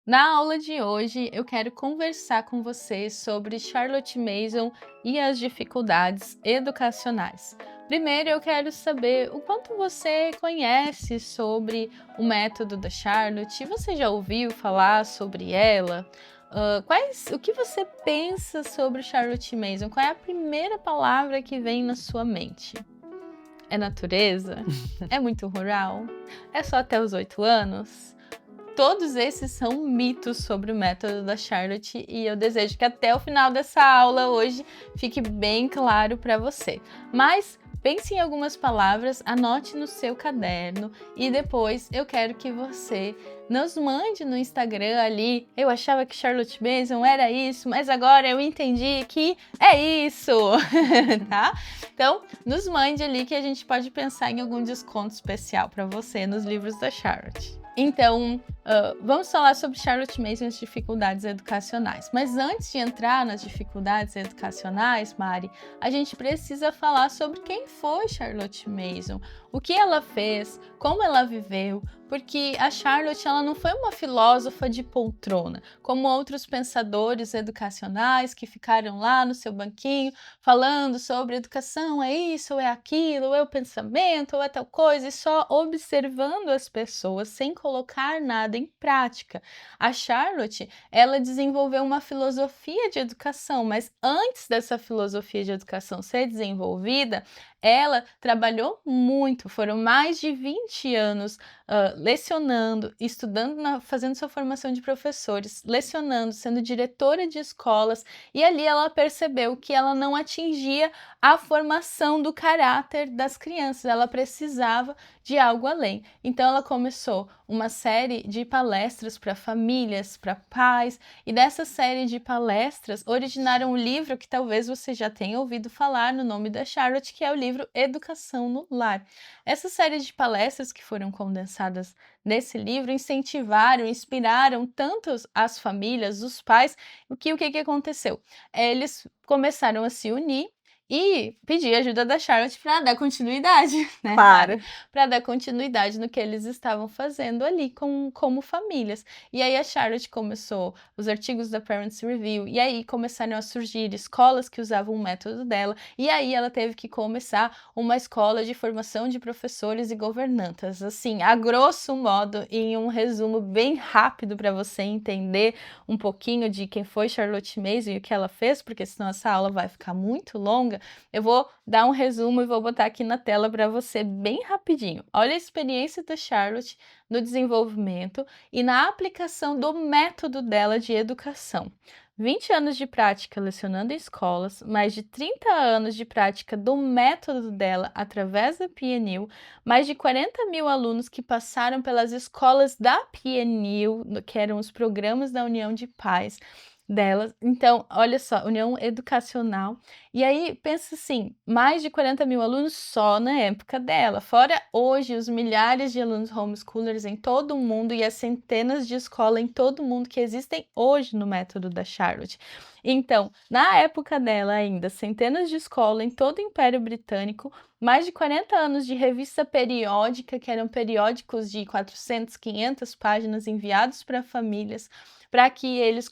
Na aula de hoje, eu quero conversar com você sobre Charlotte Mason e as dificuldades educacionais. Primeiro, eu quero saber o quanto você conhece sobre o método da Charlotte. Você já ouviu falar sobre ela? O que você pensa sobre Charlotte Mason? Qual é a primeira palavra que vem na sua mente? É natureza? É muito rural? É só até os 8 anos? Todos esses são mitos sobre o método da Charlotte e eu desejo que até o final dessa aula hoje fique bem claro para você. Mas pense em algumas palavras, anote no seu caderno e depois eu quero que você nos mande no Instagram ali. Eu achava que Charlotte Mason era isso, mas agora eu entendi que é isso, tá? Então, nos mande ali que a gente pode pensar em algum desconto especial para você nos livros da Charlotte. Então, vamos falar sobre Charlotte Mason e as dificuldades educacionais. Mas antes de entrar nas dificuldades educacionais, Mari, a gente precisa falar sobre quem foi Charlotte Mason, o que ela fez, como ela viveu, porque a Charlotte ela não foi uma filósofa de poltrona, como outros pensadores educacionais que ficaram lá no seu banquinho falando sobre educação, é isso, ou é aquilo, ou é o pensamento, ou é tal coisa, e só observando as pessoas sem colocar nada em prática. A Charlotte, ela desenvolveu uma filosofia de educação, mas antes dessa filosofia de educação ser desenvolvida, ela trabalhou muito, foram mais de 20 anos lecionando, estudando, fazendo sua formação de professores, lecionando, sendo diretora de escolas, e ali ela percebeu que ela não atingia a formação do caráter das crianças, ela precisava de algo além. Então ela começou uma série de palestras para famílias, para pais, e dessa série de palestras originaram um livro que talvez você já tenha ouvido falar no nome da Charlotte, que é o livro Educação no Lar. Essa série de palestras que foram condensadas nesse livro incentivaram, inspiraram tanto as famílias, os pais, o que aconteceu? Eles começaram a se unir e pedir ajuda da Charlotte para dar continuidade, né, Mari? Claro. Para dar continuidade no que eles estavam fazendo ali como famílias. E aí a Charlotte começou os artigos da Parents Review, e aí começaram a surgir escolas que usavam o método dela, e aí ela teve que começar uma escola de formação de professores e governantas. Assim, a grosso modo, em um resumo bem rápido para você entender um pouquinho de quem foi Charlotte Mason e o que ela fez, porque senão essa aula vai ficar muito longa, eu vou dar um resumo e vou botar aqui na tela para você bem rapidinho. Olha a experiência da Charlotte no desenvolvimento e na aplicação do método dela de educação. 20 anos de prática lecionando em escolas, mais de 30 anos de prática do método dela através da PNU, mais de 40 mil alunos que passaram pelas escolas da PNU, que eram os programas da União de Pais delas. Então, olha só, União Educacional. E aí, pensa assim, mais de 40 mil alunos só na época dela. Fora hoje os milhares de alunos homeschoolers em todo o mundo e as centenas de escolas em todo o mundo que existem hoje no método da Charlotte. Então, na época dela ainda, centenas de escolas em todo o Império Britânico, mais de 40 anos de revista periódica, que eram periódicos de 400, 500 páginas enviados para famílias, para que eles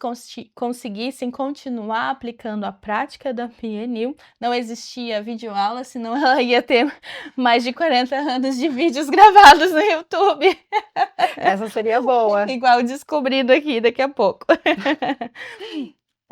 conseguissem continuar aplicando a prática da PNU. Não existia videoaula, senão ela ia ter mais de 40 anos de vídeos gravados no YouTube. Essa seria boa. Igual descobrindo aqui daqui a pouco.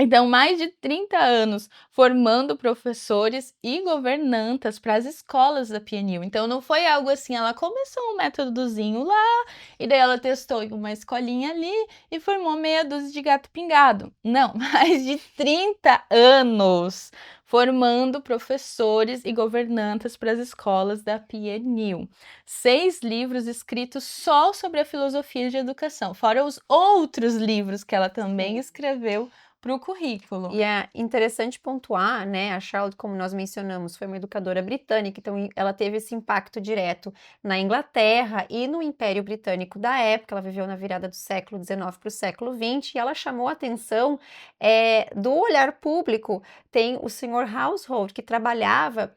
Então, mais de 30 anos formando professores e governantas para as escolas da PNU. Então, não foi algo assim, ela começou um métodozinho lá, e daí ela testou em uma escolinha ali e formou meia dúzia de gato pingado. Não, mais de 30 anos formando professores e governantas para as escolas da PNU. 6 livros escritos só sobre a filosofia de educação, fora os outros livros que ela também escreveu para o currículo. E é interessante pontuar, né, a Charlotte, como nós mencionamos, foi uma educadora britânica, então ela teve esse impacto direto na Inglaterra e no Império Britânico da época. Ela viveu na virada do século XIX para o século XX, e ela chamou a atenção do olhar público. Tem o Sr. Household, que trabalhava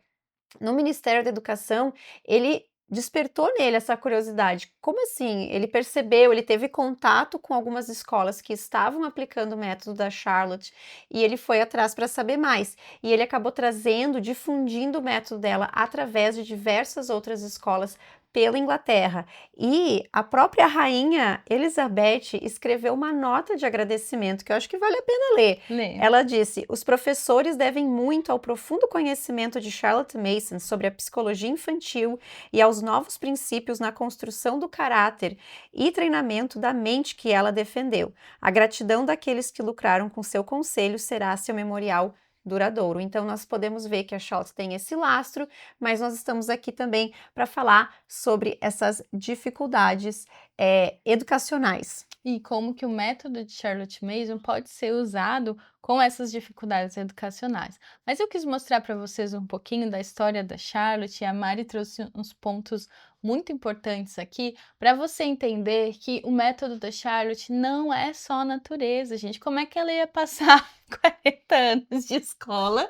no Ministério da Educação, ele despertou nele essa curiosidade. Como assim? Ele percebeu, ele teve contato com algumas escolas que estavam aplicando o método da Charlotte e ele foi atrás para saber mais. E ele acabou trazendo, difundindo o método dela através de diversas outras escolas pela Inglaterra. E a própria rainha Elizabeth escreveu uma nota de agradecimento que eu acho que vale a pena ler. Lê. Ela disse: os professores devem muito ao profundo conhecimento de Charlotte Mason sobre a psicologia infantil e aos novos princípios na construção do caráter e treinamento da mente que ela defendeu. A gratidão daqueles que lucraram com seu conselho será seu memorial duradouro. Então, nós podemos ver que a Charlotte tem esse lastro, mas nós estamos aqui também para falar sobre essas dificuldades educacionais. E como que o método de Charlotte Mason pode ser usado com essas dificuldades educacionais. Mas eu quis mostrar para vocês um pouquinho da história da Charlotte e a Mari trouxe uns pontos muito importantes aqui para você entender que o método da Charlotte não é só a natureza, gente. Como é que ela ia passar 40 anos de escola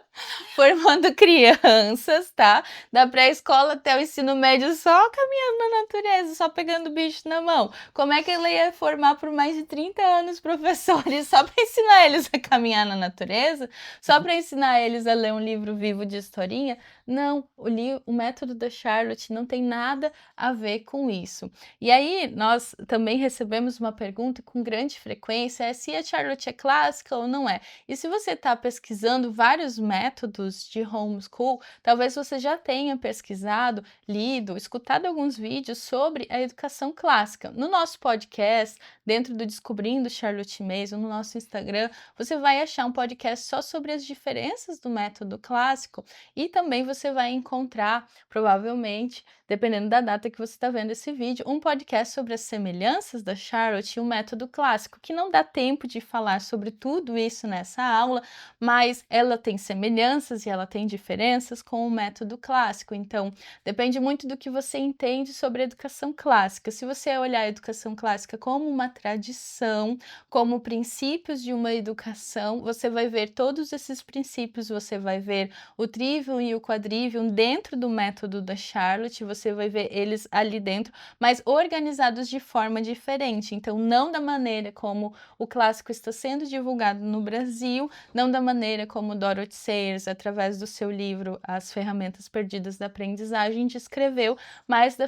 formando crianças, tá? Da pré-escola até o ensino médio só caminhando na natureza, só pegando bicho na mão. Como é que ela ia formar por mais de 30 anos professores só para ensinar eles a caminhar na natureza? Só para ensinar eles a ler um livro vivo de historinha? Não, o método da Charlotte não tem nada a ver com isso. E aí, nós também recebemos uma pergunta com grande frequência, é se a Charlotte é clássica ou não é. E se você está pesquisando vários métodos de homeschool, talvez você já tenha pesquisado, lido, escutado alguns vídeos sobre a educação clássica. No nosso podcast, dentro do Descobrindo Charlotte Mason, no nosso Instagram, você vai achar um podcast só sobre as diferenças do método clássico e também você vai encontrar, provavelmente, dependendo da data que você está vendo esse vídeo, um podcast sobre as semelhanças da Charlotte e o método clássico, que não dá tempo de falar sobre tudo isso nessa aula, mas ela tem semelhanças e ela tem diferenças com o método clássico. Então, depende muito do que você entende sobre a educação clássica. Se você olhar a educação clássica como uma tradição, como princípios de uma educação, você vai ver todos esses princípios, você vai ver o trivium e o quadrivium dentro do método da Charlotte, você vai ver eles ali dentro, mas organizados de forma diferente. Então, não da maneira como o clássico está sendo divulgado no Brasil, não da maneira como Dorothy Sayers, através do seu livro As Ferramentas Perdidas da Aprendizagem, descreveu, mas da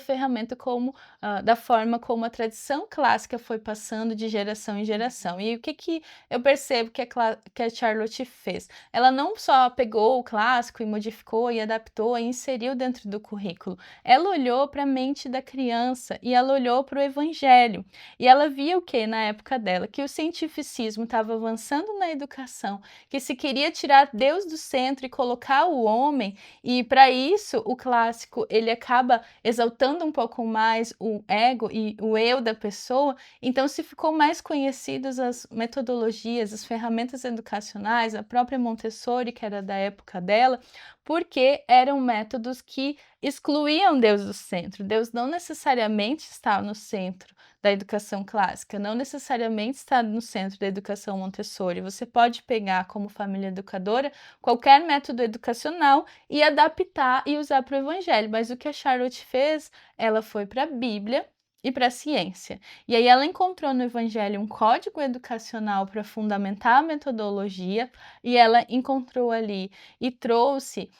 forma como a tradição clássica foi passando de geração em geração. E o que eu percebo que a Charlotte fez? Ela não só pegou o clássico e modificou e adaptou e inseriu dentro do currículo. Ela olhou para a mente da criança e ela olhou para o evangelho. E ela via o que na época dela? Que o cientificismo estava avançando na educação, que se queria tirar Deus do centro e colocar o homem, e para isso o clássico ele acaba exaltando um pouco mais o ego e o eu da pessoa, então se ficou mais conhecidas as metodologias, as ferramentas educacionais, a própria Montessori, que era da época dela, porque eram métodos que excluíam Deus do centro. Deus não necessariamente está no centro da educação clássica, não necessariamente está no centro da educação Montessori. Você pode pegar como família educadora qualquer método educacional e adaptar e usar para o evangelho, mas o que a Charlotte fez, ela foi para a Bíblia e para a ciência. E aí ela encontrou no evangelho um código educacional para fundamentar a metodologia e ela encontrou ali e trouxe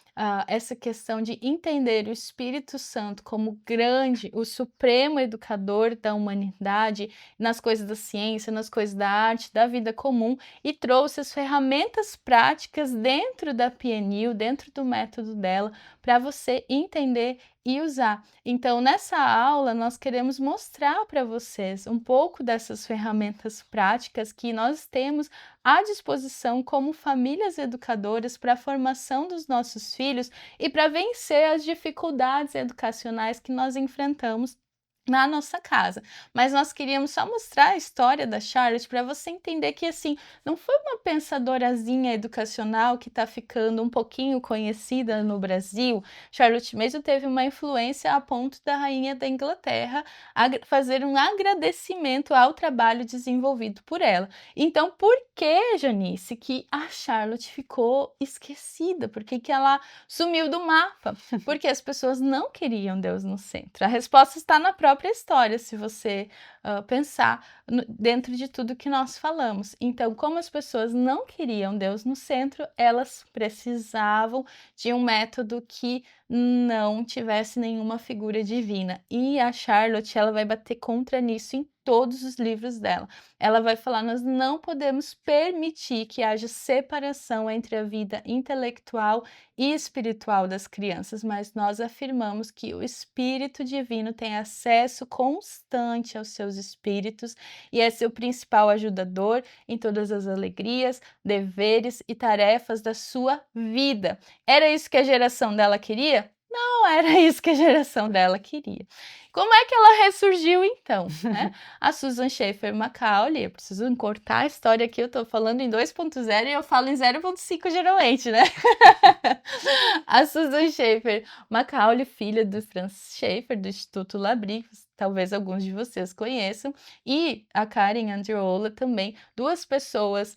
essa questão de entender o Espírito Santo como grande, o supremo educador da humanidade, nas coisas da ciência, nas coisas da arte, da vida comum, e trouxe as ferramentas práticas dentro da PNU, dentro do método dela, para você entender e usar. Então, nessa aula, nós queremos mostrar para vocês um pouco dessas ferramentas práticas que nós temos à disposição como famílias educadoras para a formação dos nossos filhos e para vencer as dificuldades educacionais que nós enfrentamos na nossa casa. Mas nós queríamos só mostrar a história da Charlotte para você entender que, assim, não foi uma pensadorazinha educacional que está ficando um pouquinho conhecida no Brasil. Charlotte Mason teve uma influência a ponto da rainha da Inglaterra fazer um agradecimento ao trabalho desenvolvido por ela. Então, por que, Janice, que a Charlotte ficou esquecida? Por que que ela sumiu do mapa? Porque as pessoas não queriam Deus no centro. A resposta está na própria história, se você pensar dentro de tudo que nós falamos. Então, como as pessoas não queriam Deus no centro, elas precisavam de um método que não tivesse nenhuma figura divina. E a Charlotte, ela vai bater contra nisso em todos os livros dela. Ela vai falar: nós não podemos permitir que haja separação entre a vida intelectual e espiritual das crianças, mas nós afirmamos que o Espírito Divino tem acesso constante aos seus espíritos e é seu principal ajudador em todas as alegrias, deveres e tarefas da sua vida. Era isso que a geração dela queria? Não era isso que a geração dela queria. Como é que ela ressurgiu então, né? A Susan Schaeffer Macaulay, eu preciso encurtar a história aqui, eu tô falando em 2.0 e eu falo em 0.5 geralmente, né? A Susan Schaeffer Macaulay, filha do Francis Schaeffer, do Instituto Labrie, talvez alguns de vocês conheçam, e a Karen Andreola também, duas pessoas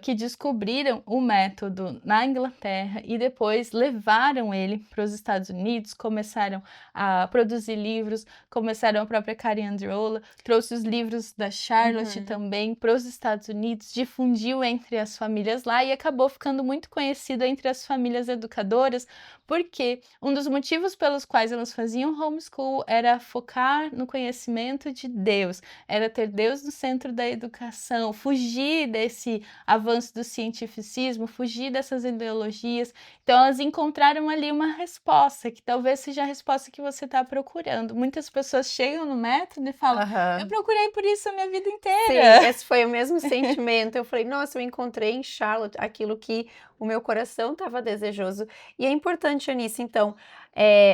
que descobriram o método na Inglaterra e depois levaram ele para os Estados Unidos, começaram a produzir livros, começaram a própria Karen Andreola, trouxe os livros da Charlotte também para os Estados Unidos, difundiu entre as famílias lá e acabou ficando muito conhecido entre as famílias educadoras, porque um dos motivos pelos quais elas faziam homeschool era focar no conhecimento de Deus, era ter Deus no centro da educação, fugir desse avanço do cientificismo, fugir dessas ideologias. Então elas encontraram ali uma resposta, que talvez seja a resposta que você está procurando. Muitas pessoas chegam no método e falam: eu procurei por isso a minha vida inteira. Sim, esse foi o mesmo sentimento. Eu falei: nossa, eu encontrei em Charlotte aquilo que o meu coração estava desejoso. E é importante, Anice, então,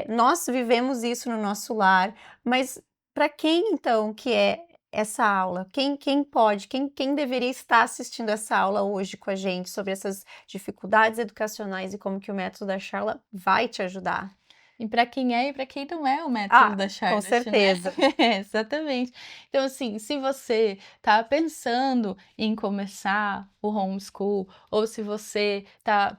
nós vivemos isso no nosso lar, mas para quem então que é essa aula? Quem pode, quem deveria estar assistindo essa aula hoje com a gente sobre essas dificuldades educacionais e como que o método da Charla vai te ajudar? E para quem é e para quem não é o método da Com Charlotte, certeza. né? Exatamente. Então, assim, se você está pensando em começar o homeschool, ou se você está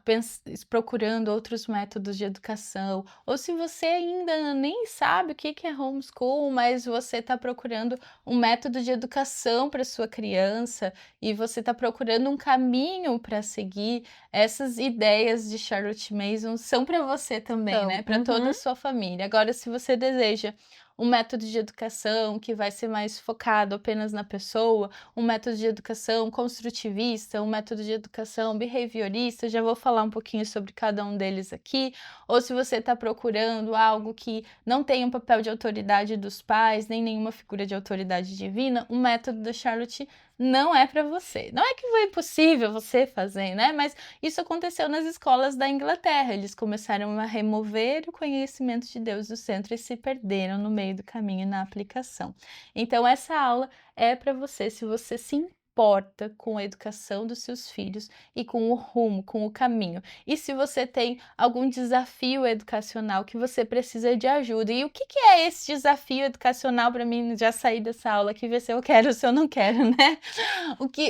procurando outros métodos de educação, ou se você ainda nem sabe o que é homeschool, mas você está procurando um método de educação para sua criança e você está procurando um caminho para seguir, essas ideias de Charlotte Mason são para você também, Então, né? Para toda a sua família. Agora, se você deseja um método de educação que vai ser mais focado apenas na pessoa, um método de educação construtivista, um método de educação behaviorista, já vou falar um pouquinho sobre cada um deles aqui. Ou se você está procurando algo que não tem um papel de autoridade dos pais, nem nenhuma figura de autoridade divina, o método da Charlotte não é para você. Não é que foi impossível você fazer, né? Mas isso aconteceu nas escolas da Inglaterra. Eles começaram a remover o conhecimento de Deus do centro e se perderam no meio do caminho na aplicação. Então, essa aula é para você, se você se importa com a educação dos seus filhos e com o rumo, com o caminho. E se você tem algum desafio educacional que você precisa de ajuda. E o que é esse desafio educacional para mim já sair dessa aula aqui, ver se eu quero ou se eu não quero, né?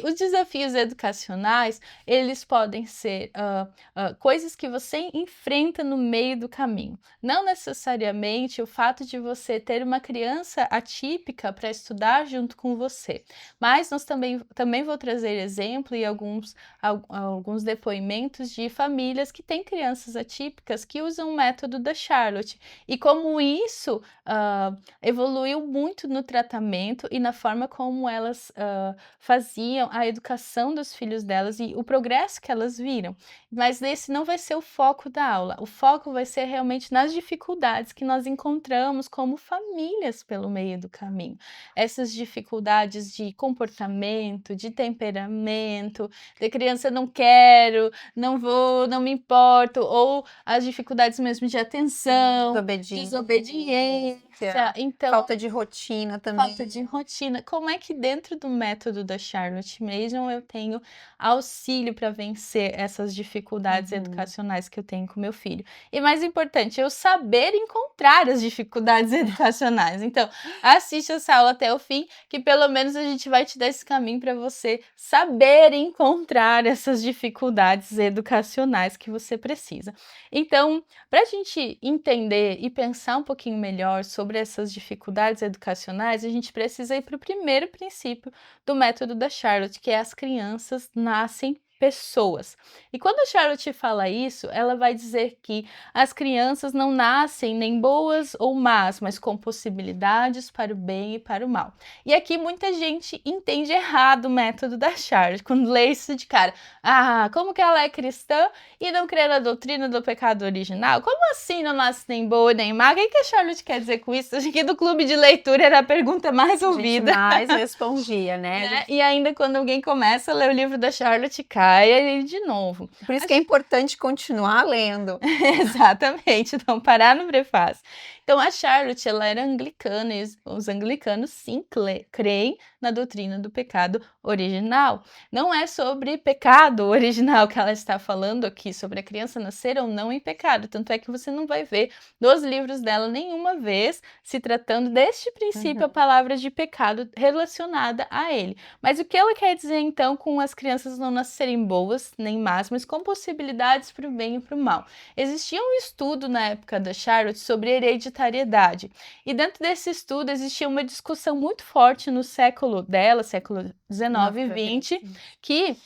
Os desafios educacionais, eles podem ser coisas que você enfrenta no meio do caminho. Não necessariamente o fato de você ter uma criança atípica para estudar junto com você, mas nós também vou trazer exemplo e alguns depoimentos de famílias que têm crianças atípicas que usam o método da Charlotte e como isso evoluiu muito no tratamento e na forma como elas faziam a educação dos filhos delas e o progresso que elas viram. Mas esse não vai ser o foco da aula. O foco vai ser realmente nas dificuldades que nós encontramos como famílias pelo meio do caminho. Essas dificuldades de comportamento, de temperamento, de criança não quero, não vou, não me importo, ou as dificuldades mesmo de atenção, desobediência, Então, falta de rotina também. falta de rotina. Como é que dentro do método da Charlotte Mason eu tenho auxílio para vencer essas dificuldades educacionais que eu tenho com meu filho? E mais importante, eu saber encontrar as dificuldades educacionais. Então, assiste essa aula até o fim, que pelo menos a gente vai te dar esse caminho para você saber encontrar essas dificuldades educacionais que você precisa. Então, para a gente entender e pensar um pouquinho melhor sobre essas dificuldades educacionais, a gente precisa ir para o primeiro princípio do método da Charlotte, que é as crianças nascem pessoas. E quando a Charlotte fala isso, ela vai dizer que as crianças não nascem nem boas ou más, mas com possibilidades para o bem e para o mal. E aqui muita gente entende errado o método da Charlotte, quando lê isso de cara. Ah, como que ela é cristã e não crê na doutrina do pecado original? Como assim não nasce nem boa nem má? O que a Charlotte quer dizer com isso? Acho que do clube de leitura era a pergunta mais A gente ouvida. mais respondia, né? E ainda quando alguém começa a ler o livro da Charlotte, cai ele de novo. Por isso que é importante continuar lendo. Exatamente, não parar no prefácio. Então, a Charlotte, ela era anglicana e os anglicanos, sim, creem na doutrina do pecado original. Não é sobre pecado original que ela está falando aqui, sobre a criança nascer ou não em pecado. Tanto é que você não vai ver nos livros dela nenhuma vez se tratando deste princípio a palavra de pecado relacionada a ele. Mas o que ela quer dizer, então, com as crianças não nascerem boas nem más, mas com possibilidades para o bem e para o mal? Existia um estudo na época da Charlotte sobre hereditariedade. E dentro desse estudo existia uma discussão muito forte no século dela, século 19 e 20, que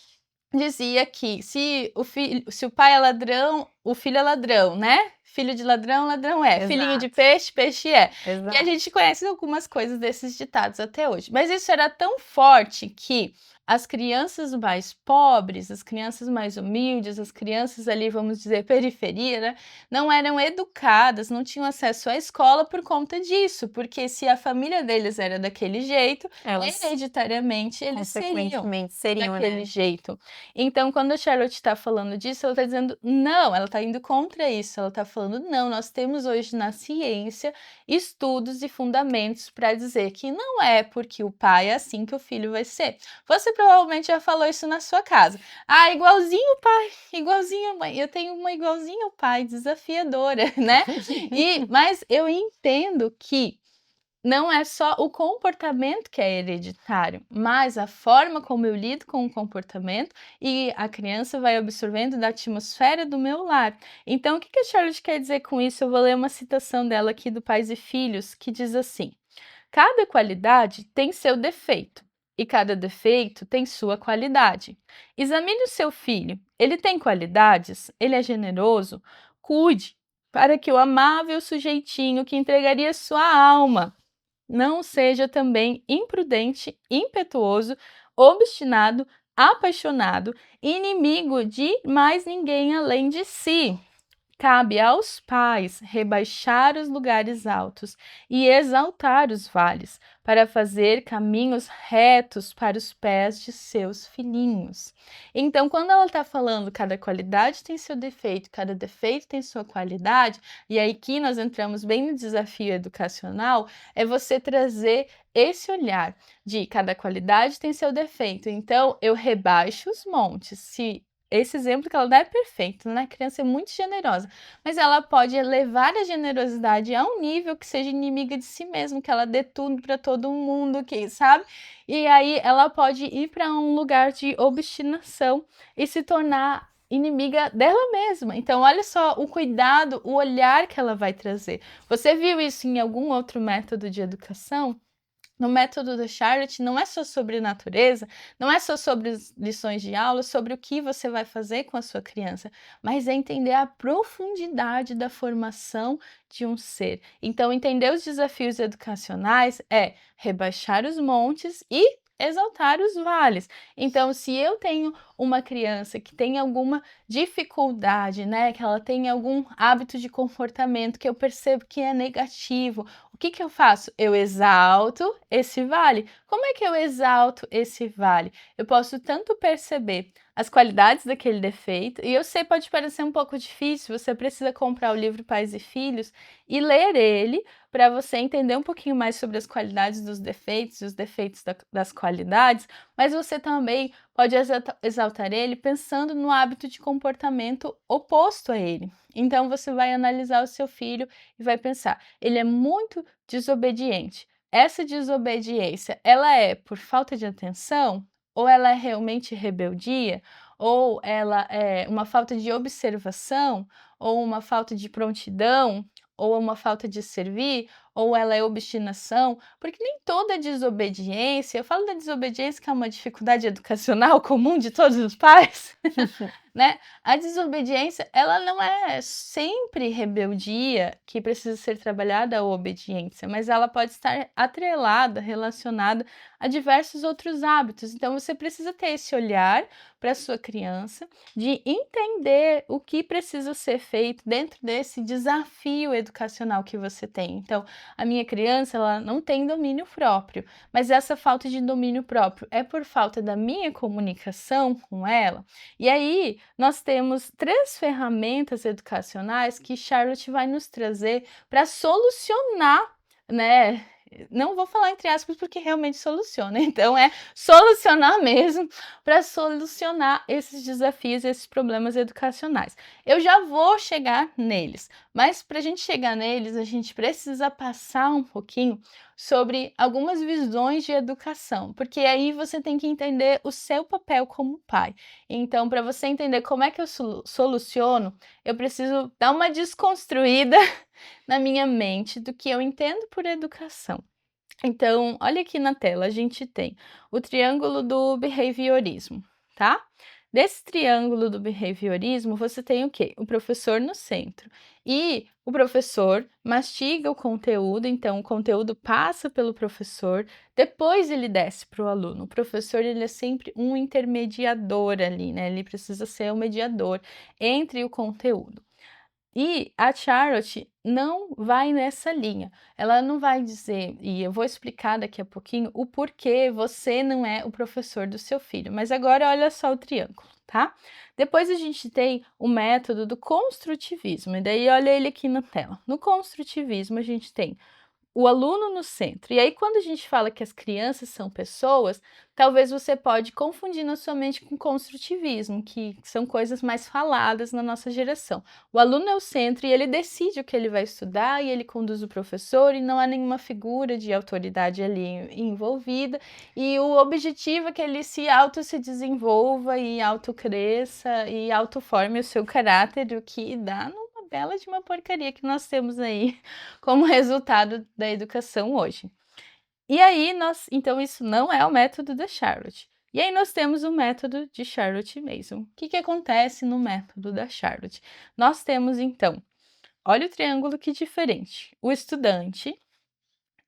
dizia que se o pai é ladrão, o filho é ladrão, né? Filho de ladrão, ladrão é. Exato. Filhinho de peixe, peixe é. Exato. E a gente conhece algumas coisas desses ditados até hoje. Mas isso era tão forte que as crianças mais pobres, as crianças mais humildes, as crianças ali, vamos dizer, periferia, né, não eram educadas, não tinham acesso à escola por conta disso, porque se a família deles era daquele jeito, hereditariamente eles seriam daquele né? jeito. Então, quando a Charlotte está falando disso, ela está dizendo não, ela está indo contra isso, ela está falando não, nós temos hoje na ciência estudos e fundamentos para dizer que não é porque o pai é assim que o filho vai ser. Você provavelmente já falou isso na sua casa. Ah, igualzinho o pai, igualzinho a mãe. Eu tenho uma igualzinho ao pai, desafiadora, né? Mas eu entendo que não é só o comportamento que é hereditário, mas a forma como eu lido com o comportamento e a criança vai absorvendo da atmosfera do meu lar. Então, o que a Charlotte quer dizer com isso? Eu vou ler uma citação dela aqui do Pais e Filhos, que diz assim: cada qualidade tem seu defeito e cada defeito tem sua qualidade. Examine o seu filho. Ele tem qualidades? Ele é generoso? Cuide para que o amável sujeitinho que entregaria sua alma não seja também imprudente, impetuoso, obstinado, apaixonado, inimigo de mais ninguém além de si. Cabe aos pais rebaixar os lugares altos e exaltar os vales, para fazer caminhos retos para os pés de seus filhinhos. Então, quando ela está falando cada qualidade tem seu defeito, cada defeito tem sua qualidade, e aí que nós entramos bem no desafio educacional, é você trazer esse olhar de cada qualidade tem seu defeito. Então, eu rebaixo os montes. Se esse exemplo que ela dá é perfeito, né? A criança é muito generosa, mas ela pode elevar a generosidade a um nível que seja inimiga de si mesma, que ela dê tudo para todo mundo, que, sabe? E aí ela pode ir para um lugar de obstinação e se tornar inimiga dela mesma. Então, olha só o cuidado, o olhar que ela vai trazer. Você viu isso em algum outro método de educação? No método da Charlotte não é só sobre natureza, não é só sobre lições de aula, sobre o que você vai fazer com a sua criança, mas é entender a profundidade da formação de um ser. Então, entender os desafios educacionais é rebaixar os montes e exaltar os vales. Então, se eu tenho uma criança que tem alguma dificuldade, né, que ela tem algum hábito de comportamento que eu percebo que é negativo, o que que eu faço? Eu exalto esse vale. Como é que eu exalto esse vale? Eu posso tanto perceber as qualidades daquele defeito, e eu sei, pode parecer um pouco difícil, você precisa comprar o livro Pais e Filhos e ler ele para você entender um pouquinho mais sobre as qualidades dos defeitos e os defeitos das qualidades, mas você também pode exaltar ele pensando no hábito de comportamento oposto a ele. Então você vai analisar o seu filho e vai pensar, ele é muito desobediente. Essa desobediência, ela é por falta de atenção? Ou ela é realmente rebeldia? Ou ela é uma falta de observação? Ou uma falta de prontidão? Ou uma falta de servir? Ou ela é obstinação? Porque nem toda desobediência, eu falo da desobediência que é uma dificuldade educacional comum de todos os pais, né? A desobediência, ela não é sempre rebeldia que precisa ser trabalhada ou obediência, mas ela pode estar atrelada, relacionada a diversos outros hábitos. Então você precisa ter esse olhar para a sua criança, de entender o que precisa ser feito dentro desse desafio educacional que você tem. Então, a minha criança, ela não tem domínio próprio, mas essa falta de domínio próprio é por falta da minha comunicação com ela. E aí, nós temos 3 ferramentas educacionais que Charlotte vai nos trazer para solucionar, né? Não vou falar entre aspas porque realmente soluciona, então é solucionar mesmo, para solucionar esses desafios, esses problemas educacionais. Eu já vou chegar neles, mas para a gente chegar neles, a gente precisa passar um pouquinho sobre algumas visões de educação, porque aí você tem que entender o seu papel como pai. Então, para você entender como é que eu soluciono, eu preciso dar uma desconstruída na minha mente do que eu entendo por educação. Então, olha aqui na tela, a gente tem o triângulo do behaviorismo, tá? Desse triângulo do behaviorismo, você tem o quê? O professor no centro. E o professor mastiga o conteúdo, então o conteúdo passa pelo professor, depois ele desce para o aluno. O professor, ele é sempre um intermediador ali, né? Ele precisa ser o mediador entre o conteúdo. E a Charlotte não vai nessa linha. Ela não vai dizer, e eu vou explicar daqui a pouquinho, o porquê você não é o professor do seu filho. Mas agora olha só o triângulo, tá? Depois a gente tem o método do construtivismo, e daí olha ele aqui na tela. No construtivismo a gente tem o aluno no centro. E aí, quando a gente fala que as crianças são pessoas, talvez você pode confundir na sua mente com construtivismo, que são coisas mais faladas na nossa geração. O aluno é o centro e ele decide o que ele vai estudar e ele conduz o professor e não há nenhuma figura de autoridade ali envolvida. E o objetivo é que ele se desenvolva e autocresça e autoforme o seu caráter, o que dá numa bela de uma porcaria que nós temos aí como resultado da educação hoje. E aí então isso não é o método da Charlotte. E aí nós temos o método de Charlotte Mason. O que acontece no método da Charlotte? Nós temos então, olha o triângulo que diferente, o estudante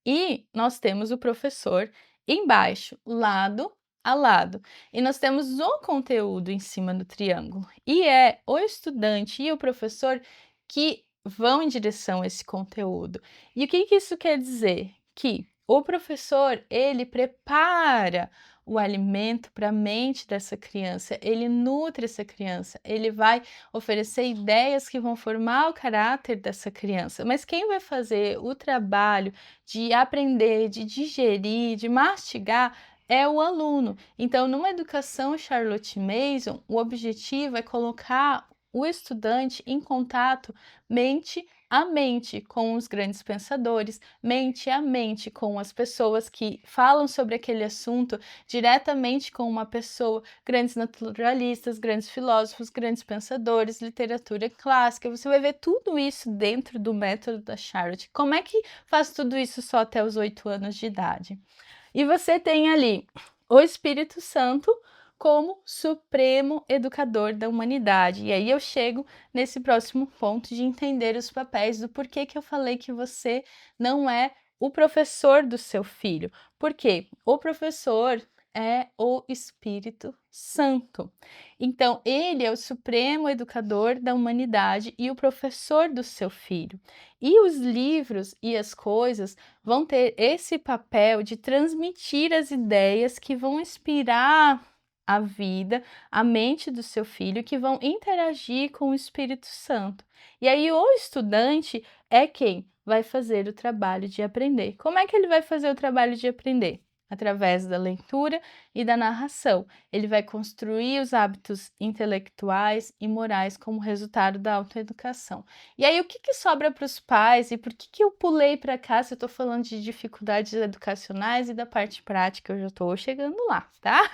e nós temos o professor embaixo, lado a lado. E nós temos o conteúdo em cima do triângulo. E é o estudante e o professor que vão em direção a esse conteúdo. E o que isso quer dizer? Que o professor, ele prepara o alimento para a mente dessa criança, ele nutre essa criança, ele vai oferecer ideias que vão formar o caráter dessa criança. Mas quem vai fazer o trabalho de aprender, de digerir, de mastigar é o aluno. Então, numa educação Charlotte Mason, o objetivo é colocar o estudante em contato mente a mente com os grandes pensadores, mente a mente com as pessoas que falam sobre aquele assunto diretamente com uma pessoa, grandes naturalistas, grandes filósofos, grandes pensadores, literatura clássica. Você vai ver tudo isso dentro do método da Charlotte. Como é que faz tudo isso só até os 8 anos de idade? E você tem ali o Espírito Santo como supremo educador da humanidade. E aí eu chego nesse próximo ponto de entender os papéis do porquê que eu falei que você não é o professor do seu filho. Porque o professor é o Espírito Santo. Então, ele é o supremo educador da humanidade e o professor do seu filho. E os livros e as coisas vão ter esse papel de transmitir as ideias que vão inspirar a vida, a mente do seu filho, que vão interagir com o Espírito Santo. E aí, o estudante é quem vai fazer o trabalho de aprender. Como é que ele vai fazer o trabalho de aprender? Através da leitura e da narração. Ele vai construir os hábitos intelectuais e morais como resultado da autoeducação. E aí, o que sobra para os pais e por que eu pulei para cá se eu estou falando de dificuldades educacionais e da parte prática? Eu já estou chegando lá, tá?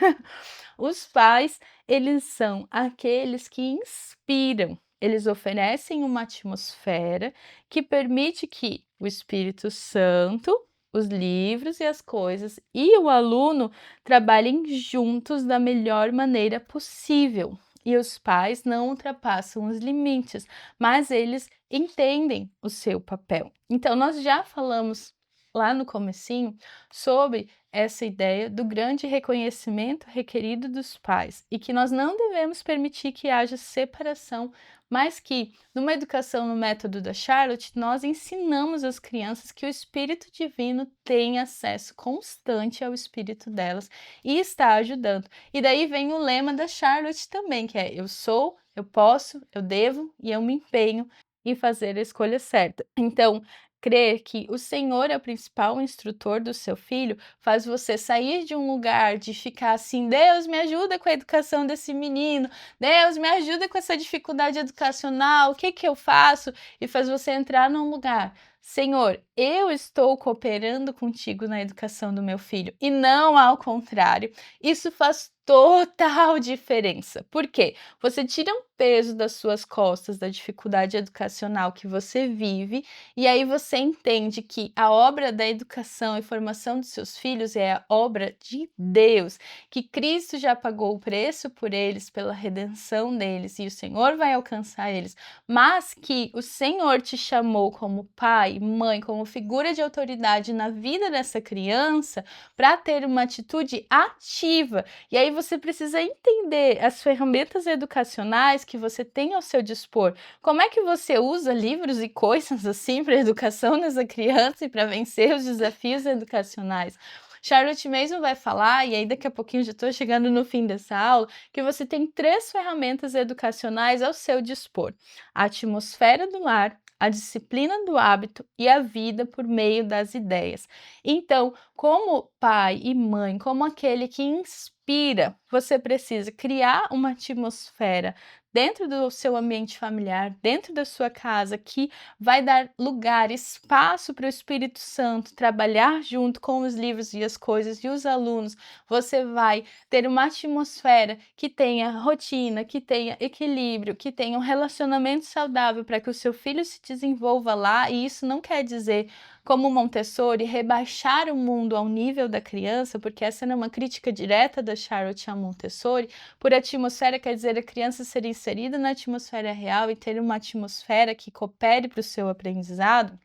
Os pais, eles são aqueles que inspiram. Eles oferecem uma atmosfera que permite que o Espírito Santo, os livros e as coisas e o aluno trabalhem juntos da melhor maneira possível. E os pais não ultrapassam os limites, mas eles entendem o seu papel. Então, nós já falamos lá no comecinho sobre essa ideia do grande reconhecimento requerido dos pais e que nós não devemos permitir que haja separação, mas que, numa educação no método da Charlotte, nós ensinamos às crianças que o Espírito Divino tem acesso constante ao espírito delas e está ajudando. E daí vem o lema da Charlotte também, que é: eu sou, eu posso, eu devo e eu me empenho em fazer a escolha certa. Então, crer que o Senhor é o principal instrutor do seu filho faz você sair de um lugar de ficar assim: Deus me ajuda com a educação desse menino, Deus me ajuda com essa dificuldade educacional, o que eu faço? E faz você entrar num lugar: Senhor, eu estou cooperando contigo na educação do meu filho, e não ao contrário. Isso faz total diferença. Por quê? Você tira um peso das suas costas da dificuldade educacional que você vive, e aí você entende que a obra da educação e formação dos seus filhos é a obra de Deus, que Cristo já pagou o preço por eles, pela redenção deles, e o Senhor vai alcançar eles, mas que o Senhor te chamou como pai, mãe, como figura de autoridade na vida dessa criança para ter uma atitude ativa. E aí você precisa entender as ferramentas educacionais que você tem ao seu dispor. Como é que você usa livros e coisas assim para a educação dessa criança e para vencer os desafios educacionais? Charlotte Mason vai falar, e aí daqui a pouquinho já estou chegando no fim dessa aula, que você tem 3 ferramentas educacionais ao seu dispor: a atmosfera do lar, a disciplina do hábito e a vida por meio das ideias. Então, como pai e mãe, como aquele que inspira, você precisa criar uma atmosfera dentro do seu ambiente familiar, dentro da sua casa, que vai dar lugar, espaço para o Espírito Santo trabalhar junto com os livros e as coisas e os alunos. Você vai ter uma atmosfera que tenha rotina, que tenha equilíbrio, que tenha um relacionamento saudável para que o seu filho se desenvolva lá. E isso não quer dizer, como Montessori, rebaixar o mundo ao nível da criança, porque essa não é uma crítica direta da Charlotte a Montessori. Por atmosfera quer dizer a criança ser inserida na atmosfera real e ter uma atmosfera que coopere para o seu aprendizado.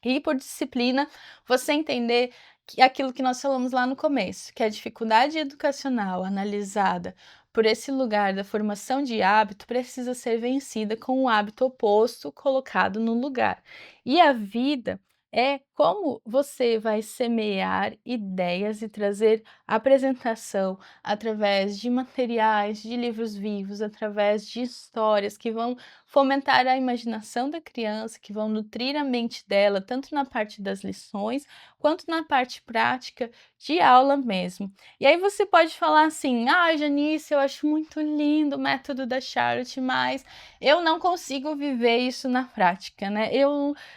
E por disciplina, você entender que aquilo que nós falamos lá no começo, que a dificuldade educacional analisada por esse lugar da formação de hábito precisa ser vencida com o hábito oposto colocado no lugar. E a vida é como você vai semear ideias e trazer apresentação através de materiais, de livros vivos, através de histórias que vão fomentar a imaginação da criança, que vão nutrir a mente dela, tanto na parte das lições, quanto na parte prática de aula mesmo. E aí você pode falar assim: Janice, eu acho muito lindo o método da Charlotte, mas eu não consigo viver isso na prática, né?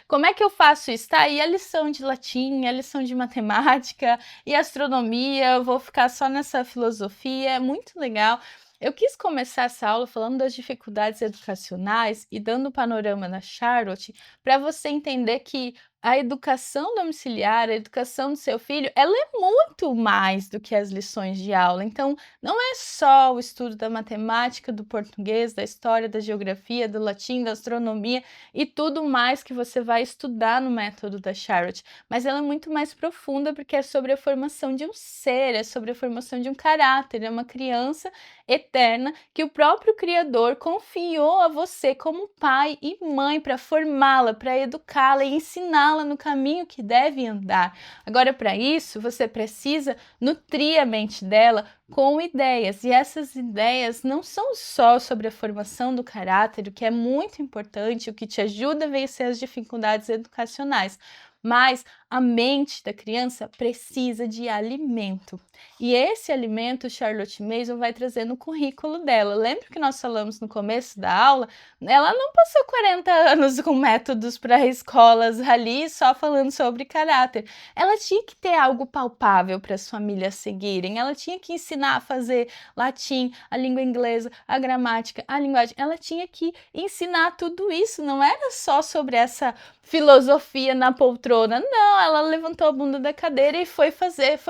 Como é que eu faço isso? Tá aí a lição de latim, a lição de matemática e astronomia, eu vou ficar só nessa filosofia, é muito legal. Eu quis começar essa aula falando das dificuldades educacionais e dando o panorama na Charlotte para você entender que a educação domiciliar, a educação do seu filho, ela é muito mais do que as lições de aula. Então, não é só o estudo da matemática, do português, da história, da geografia, do latim, da astronomia e tudo mais que você vai estudar no método da Charlotte, mas ela é muito mais profunda porque é sobre a formação de um ser, é sobre a formação de um caráter, é uma criança eterna que o próprio Criador confiou a você como pai e mãe para formá-la, para educá-la e ensiná-la no caminho que deve andar. Agora, para isso, você precisa nutrir a mente dela com ideias, e essas ideias não são só sobre a formação do caráter, o que é muito importante, o que te ajuda a vencer as dificuldades educacionais, mas a mente da criança precisa de alimento. E esse alimento Charlotte Mason vai trazer no currículo dela. Lembra que nós falamos no começo da aula? Ela não passou 40 anos com métodos para escolas ali só falando sobre caráter. Ela tinha que ter algo palpável para as famílias seguirem. Ela tinha que ensinar a fazer latim, a língua inglesa, a gramática, a linguagem. Ela tinha que ensinar tudo isso. Não era só sobre essa filosofia na poltrona. Não, ela levantou a bunda da cadeira e foi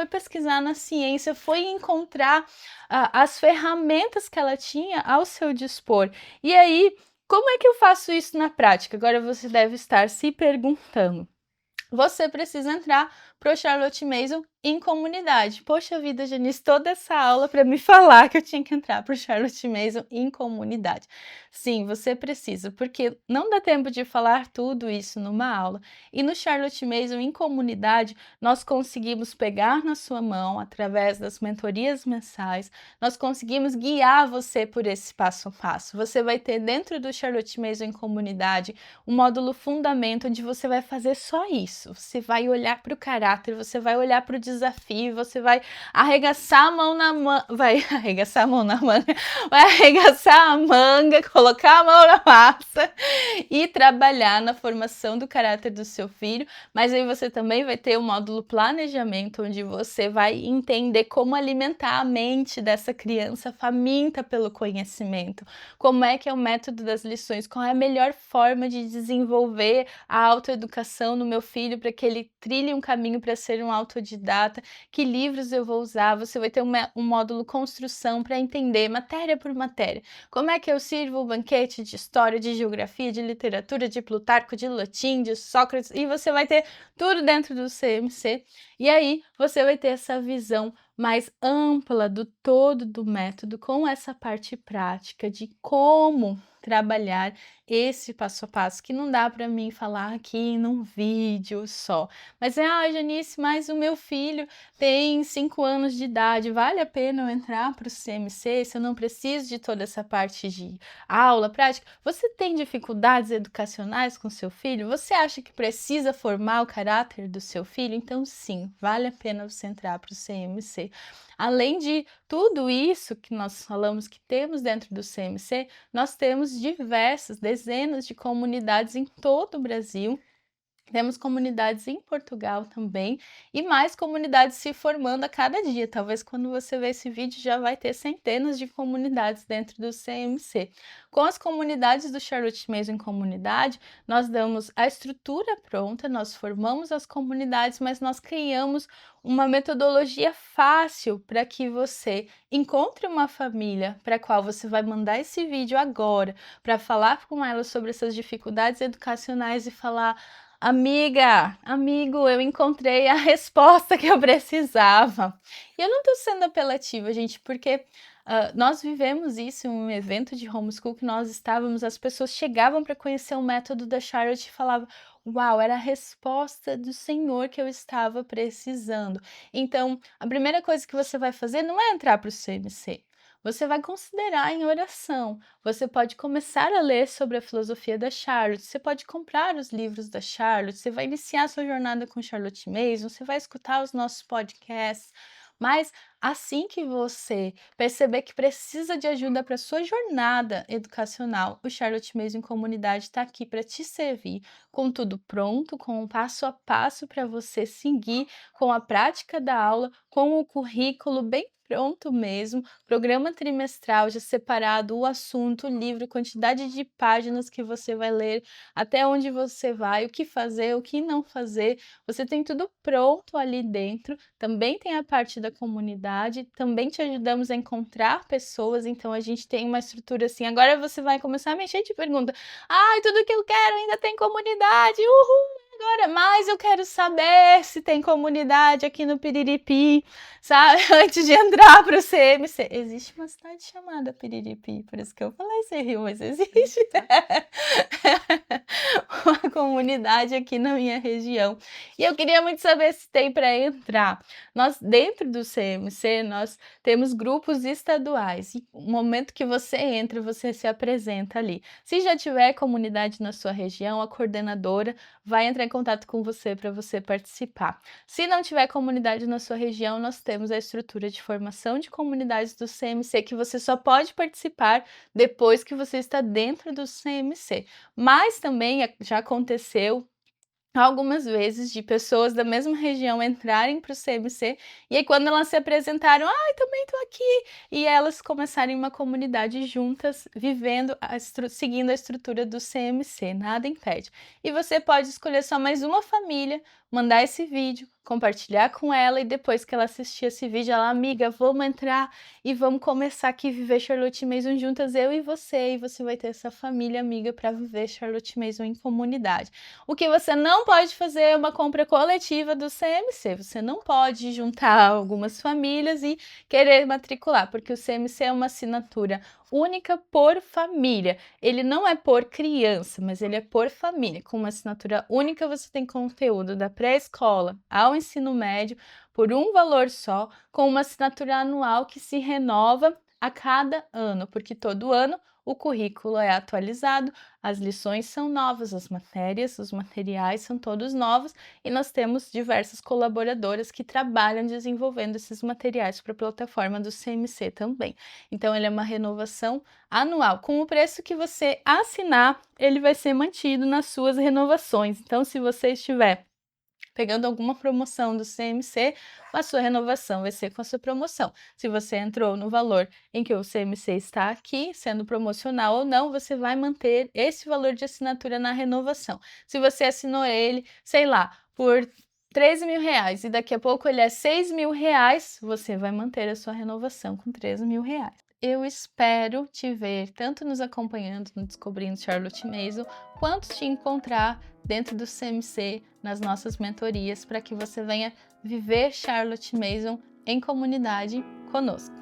pesquisar na ciência, foi encontrar as ferramentas que ela tinha ao seu dispor. E aí, como é que eu faço isso na prática? Agora você deve estar se perguntando. Você precisa entrar para o Charlotte Mason em comunidade. Poxa vida, Janice, toda essa aula para me falar que eu tinha que entrar para o Charlotte Mason em comunidade. Sim, você precisa, porque não dá tempo de falar tudo isso numa aula. E no Charlotte Mason em comunidade, nós conseguimos pegar na sua mão, através das mentorias mensais, nós conseguimos guiar você por esse passo a passo. Você vai ter dentro do Charlotte Mason em comunidade um módulo fundamento, onde você vai fazer só isso. Você vai olhar para o caráter, você vai olhar para o desafio, você vai arregaçar a mão na manga, vai arregaçar a mão na manga, vai arregaçar a manga, colocar a mão na massa e trabalhar na formação do caráter do seu filho. Mas aí você também vai ter o módulo planejamento, onde você vai entender como alimentar a mente dessa criança faminta pelo conhecimento, como é que é o método das lições, qual é a melhor forma de desenvolver a autoeducação no meu filho para que ele trilhe um caminho para ser um autodidata, que livros eu vou usar. Você vai ter um módulo construção para entender matéria por matéria. Como é que eu sirvo o banquete de história, de geografia, de literatura, de Plutarco, de latim, de Sócrates, e você vai ter tudo dentro do CMC. E aí você vai ter essa visão mais ampla do todo do método, com essa parte prática de como trabalhar esse passo a passo, que não dá para mim falar aqui num vídeo só. Mas Janice, mas o meu filho tem 5 anos de idade, vale a pena eu entrar para o CMC se eu não preciso de toda essa parte de aula, prática? Você tem dificuldades educacionais com seu filho? Você acha que precisa formar o caráter do seu filho? Então sim, vale a pena você entrar para o CMC. Além de tudo isso que nós falamos que temos dentro do CMC, nós temos dezenas de comunidades em todo o Brasil. Temos comunidades em Portugal também e mais comunidades se formando a cada dia. Talvez quando você ver esse vídeo já vai ter centenas de comunidades dentro do CMC. Com as comunidades do Charlotte Mason em comunidade, nós damos a estrutura pronta, nós formamos as comunidades, mas nós criamos uma metodologia fácil para que você encontre uma família para a qual você vai mandar esse vídeo agora, para falar com ela sobre essas dificuldades educacionais e falar: amiga, amigo, eu encontrei a resposta que eu precisava. E eu não estou sendo apelativa, gente, porque nós vivemos isso em um evento de homeschool que nós estávamos, as pessoas chegavam para conhecer o método da Charlotte e falavam: uau, era a resposta do Senhor que eu estava precisando. Então, a primeira coisa que você vai fazer não é entrar para o CMC. Você vai considerar em oração. Você pode começar a ler sobre a filosofia da Charlotte, você pode comprar os livros da Charlotte, você vai iniciar sua jornada com Charlotte Mason, você vai escutar os nossos podcasts, mas assim que você perceber que precisa de ajuda para sua jornada educacional, o Charlotte Mason Comunidade está aqui para te servir, com tudo pronto, com um passo a passo para você seguir, com a prática da aula, com o currículo bem pronto mesmo, programa trimestral já separado, o assunto, o livro, quantidade de páginas que você vai ler, até onde você vai, o que fazer, o que não fazer. Você tem tudo pronto ali dentro. Também tem a parte da comunidade, também te ajudamos a encontrar pessoas, então a gente tem uma estrutura assim. Agora você vai começar a mexer de pergunta. Ai, tudo que eu quero ainda tem comunidade, uhul! Agora, mas eu quero saber se tem comunidade aqui no Piriripi, sabe? Antes de entrar para o CMC. Existe uma cidade chamada Piriripi, por isso que eu falei, você riu, mas existe. Uma comunidade aqui na minha região. E eu queria muito saber se tem para entrar. Nós, dentro do CMC, nós temos grupos estaduais. E no momento que você entra, você se apresenta ali. Se já tiver comunidade na sua região, a coordenadora vai entrar em contato com você para você participar. Se não tiver comunidade na sua região, nós temos a estrutura de formação de comunidades do CMC, que você só pode participar depois que você está dentro do CMC. Mas também já aconteceu algumas vezes de pessoas da mesma região entrarem para o CMC e aí quando elas se apresentaram, ai, também estou aqui, e elas começarem uma comunidade juntas, vivendo, seguindo a estrutura do CMC, nada impede. E você pode escolher só mais uma família, mandar esse vídeo, compartilhar com ela e depois que ela assistir esse vídeo, ela, amiga, vamos entrar e vamos começar aqui a viver Charlotte Mason juntas, eu e você vai ter essa família amiga para viver Charlotte Mason em comunidade. O que você não pode fazer é uma compra coletiva do CMC. Você não pode juntar algumas famílias e querer matricular, porque o CMC é uma assinatura única por família. Ele não é por criança, mas ele é por família. Com uma assinatura única, você tem conteúdo da pré-escola ao ensino médio por um valor só, com uma assinatura anual que se renova a cada ano, porque todo ano o currículo é atualizado, as lições são novas, as matérias, os materiais são todos novos e nós temos diversas colaboradoras que trabalham desenvolvendo esses materiais para a plataforma do CMC também. Então, ele é uma renovação anual. Com o preço que você assinar, ele vai ser mantido nas suas renovações. Então, se você estiver pegando alguma promoção do CMC, a sua renovação vai ser com a sua promoção. Se você entrou no valor em que o CMC está aqui, sendo promocional ou não, você vai manter esse valor de assinatura na renovação. Se você assinou ele, sei lá, por 13 mil reais e daqui a pouco ele é 6 mil reais, você vai manter a sua renovação com 13 mil reais. Eu espero te ver tanto nos acompanhando no Descobrindo Charlotte Mason, quanto te encontrar dentro do CMC, nas nossas mentorias, para que você venha viver Charlotte Mason em comunidade conosco.